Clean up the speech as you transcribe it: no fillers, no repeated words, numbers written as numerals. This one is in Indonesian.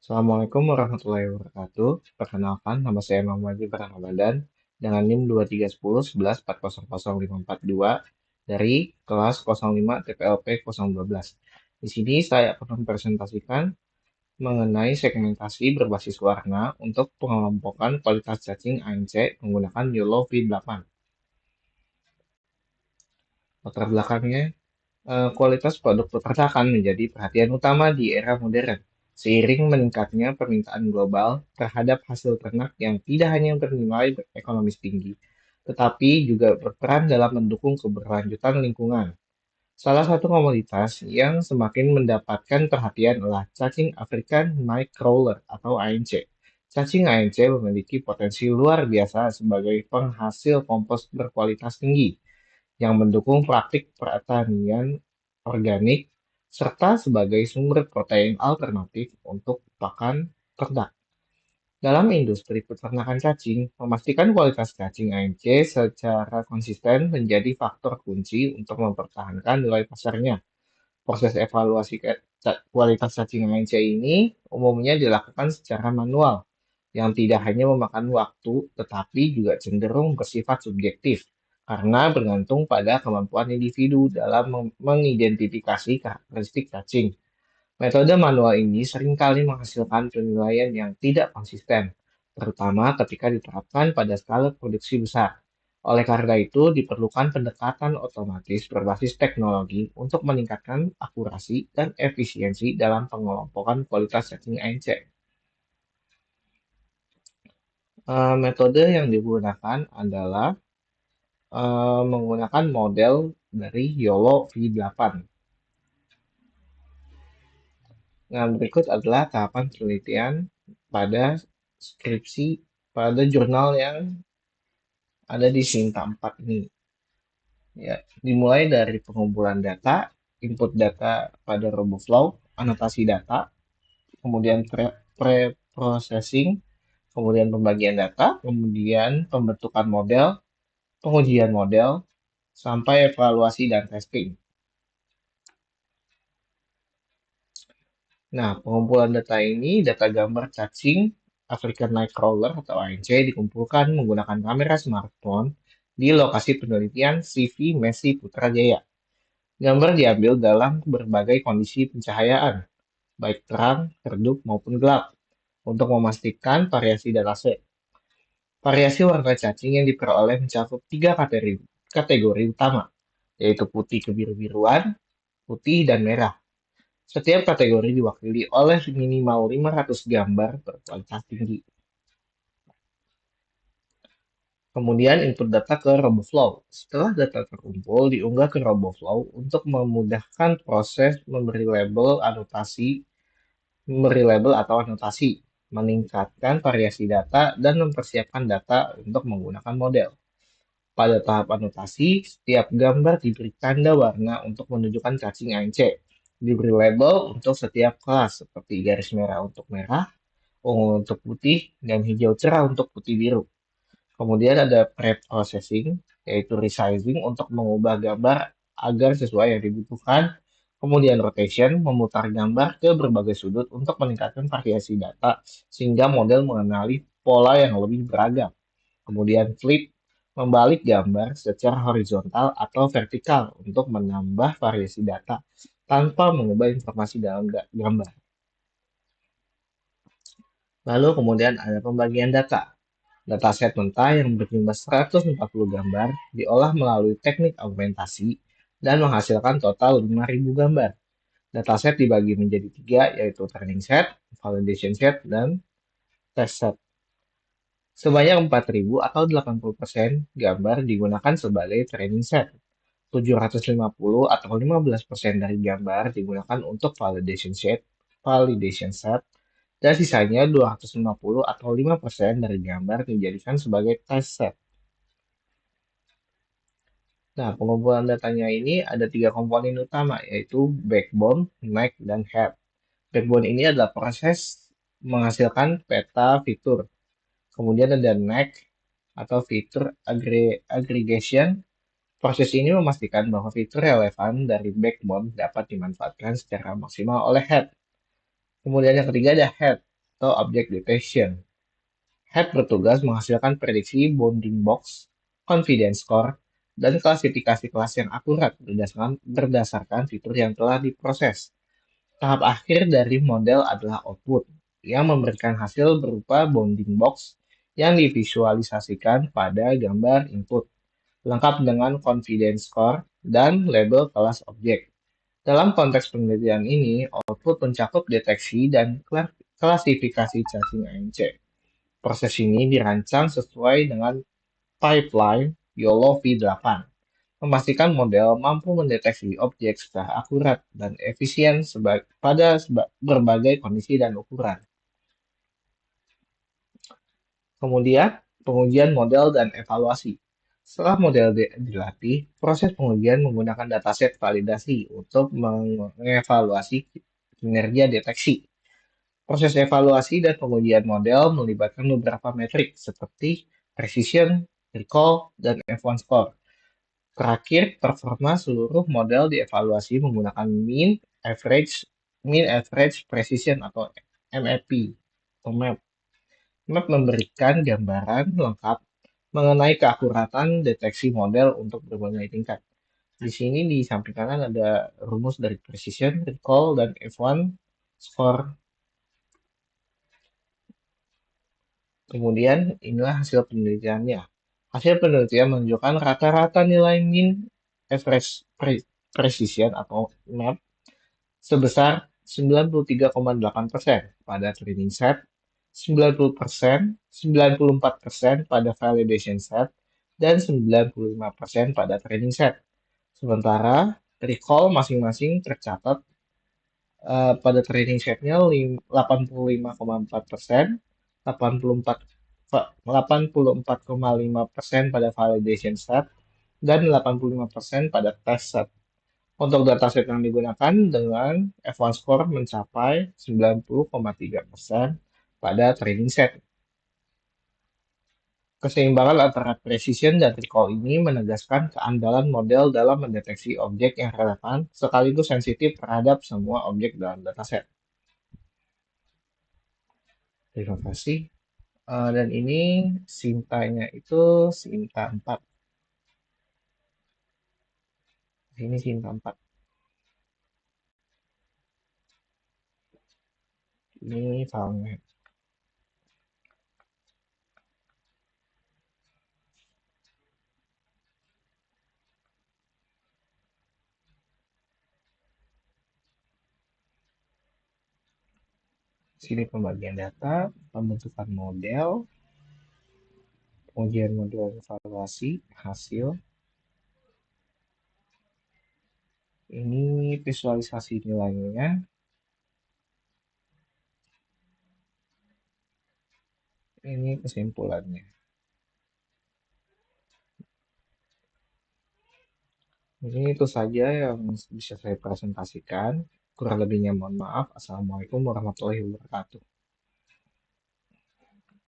Assalamualaikum warahmatullahi wabarakatuh. Perkenalkan, nama saya Muhammad Ibrahim Ramadan dengan NIM 231011400542 dari kelas 05 TPLP 012. Di sini saya akan mempresentasikan mengenai segmentasi berbasis warna untuk pengelompokan kualitas cacing ANC menggunakan YOLO V8. Latar belakangnya, kualitas produk peternakan menjadi perhatian utama di era modern, seiring meningkatnya permintaan global terhadap hasil ternak yang tidak hanya bernilai ekonomis tinggi, tetapi juga berperan dalam mendukung keberlanjutan lingkungan. Salah satu komoditas yang semakin mendapatkan perhatian adalah cacing African Night Crawler atau ANC. Cacing ANC memiliki potensi luar biasa sebagai penghasil kompos berkualitas tinggi yang mendukung praktik pertanian organik, serta sebagai sumber protein alternatif untuk pakan ternak. Dalam industri peternakan cacing, memastikan kualitas cacing ANC secara konsisten menjadi faktor kunci untuk mempertahankan nilai pasarnya. Proses evaluasi kualitas cacing ANC ini umumnya dilakukan secara manual, yang tidak hanya memakan waktu, tetapi juga cenderung bersifat subjektif, karena bergantung pada kemampuan individu dalam mengidentifikasi karakteristik cacing. Metode manual ini seringkali menghasilkan penilaian yang tidak konsisten, terutama ketika diterapkan pada skala produksi besar. Oleh karena itu, diperlukan pendekatan otomatis berbasis teknologi untuk meningkatkan akurasi dan efisiensi dalam pengelompokan kualitas cacing ANC. Metode yang digunakan adalah menggunakan model dari YOLO V8. Nah, berikut adalah tahapan penelitian pada skripsi pada jurnal yang ada di Sinta 4 ini. Ya, dimulai dari pengumpulan data, input data pada RoboFlow, anotasi data, kemudian pre-processing, kemudian pembagian data, kemudian pembentukan model, pengujian model, sampai evaluasi dan testing. Nah, pengumpulan data ini, data gambar cacing African Nightcrawler atau ANC dikumpulkan menggunakan kamera smartphone di lokasi penelitian CV Messi Putrajaya. Gambar diambil dalam berbagai kondisi pencahayaan, baik terang, redup, maupun gelap, untuk memastikan variasi dataset. Variasi warna cacing yang diperoleh mencakup tiga kategori utama, yaitu putih kebiru-biruan, putih, dan merah. Setiap kategori diwakili oleh minimal 500 gambar berkualitas tinggi. Kemudian input data ke RoboFlow. Setelah data terkumpul, diunggah ke RoboFlow untuk memudahkan proses memberi label atau anotasi, meningkatkan variasi data, dan mempersiapkan data untuk menggunakan model. Pada tahap anotasi, setiap gambar diberi tanda warna untuk menunjukkan cacing ANC. Diberi label untuk setiap kelas, seperti garis merah untuk merah, ungu untuk putih, dan hijau cerah untuk putih biru. Kemudian ada pre-processing, yaitu resizing untuk mengubah gambar agar sesuai yang dibutuhkan. Kemudian rotation, memutar gambar ke berbagai sudut untuk meningkatkan variasi data sehingga model mengenali pola yang lebih beragam. Kemudian flip, membalik gambar secara horizontal atau vertikal untuk menambah variasi data tanpa mengubah informasi dalam gambar. Lalu kemudian ada pembagian data. Dataset mentah yang berjumlah 140 gambar diolah melalui teknik augmentasi dan menghasilkan total 5.000 gambar. Dataset dibagi menjadi tiga, yaitu training set, validation set, dan test set. Sebanyak 4.000 atau 80% gambar digunakan sebagai training set. 750 atau 15% dari gambar digunakan untuk validation set, dan sisanya 250 atau 5% dari gambar dijadikan sebagai test set. Nah, pengumpulan datanya ini ada tiga komponen utama, yaitu backbone, neck, dan head. Backbone ini adalah proses menghasilkan peta fitur. Kemudian ada neck atau fitur aggregation. Proses ini memastikan bahwa fitur relevan dari backbone dapat dimanfaatkan secara maksimal oleh head. Kemudian yang ketiga ada head. atau object detection. HEP bertugas menghasilkan prediksi bounding box, confidence score, dan klasifikasi kelas yang akurat berdasarkan fitur yang telah diproses. Tahap akhir dari model adalah output, yang memberikan hasil berupa bounding box yang divisualisasikan pada gambar input, lengkap dengan confidence score dan label kelas objek. Dalam konteks penelitian ini, output mencakup deteksi dan klasifikasi cacing ANC. Proses ini dirancang sesuai dengan pipeline YOLO V8, memastikan model mampu mendeteksi objek secara akurat dan efisien pada berbagai kondisi dan ukuran. Kemudian, pengujian model dan evaluasi. Setelah model dilatih, proses pengujian menggunakan dataset validasi untuk mengevaluasi kinerja deteksi. Proses evaluasi dan pengujian model melibatkan beberapa metrik seperti precision, recall, dan F1 score. Terakhir, performa seluruh model dievaluasi menggunakan mean average precision atau MAP atau MAP. MAP memberikan gambaran lengkap mengenai keakuratan deteksi model untuk berbagai tingkat. Di sini di samping kanan ada rumus dari precision, recall, dan F1 score. Kemudian inilah hasil penelitiannya. Hasil penelitian menunjukkan rata-rata nilai mean average precision atau MAP sebesar 93,8% pada training set, 90%, 94% pada validation set, dan 95% pada training set. Sementara recall masing-masing tercatat pada training setnya 85,4%, 84,5% pada validation set, dan 85% pada test set. Untuk dataset yang digunakan dengan F1 score mencapai 90,3% pada training set. Keseimbangan antara precision dan recall ini menegaskan keandalan model dalam mendeteksi objek yang relevan sekaligus sensitif terhadap semua objek dalam dataset. Terima kasih. Dan ini Sintanya itu Sinta 4. Ini Sinta 4. Ini filenya. Sini pembagian data, pembentukan model, pengujian model evaluasi, hasil. Ini visualisasi nilainya. Ini kesimpulannya. Ini itu saja yang bisa saya presentasikan. Kurang lebihnya mohon maaf. Assalamualaikum warahmatullahi wabarakatuh.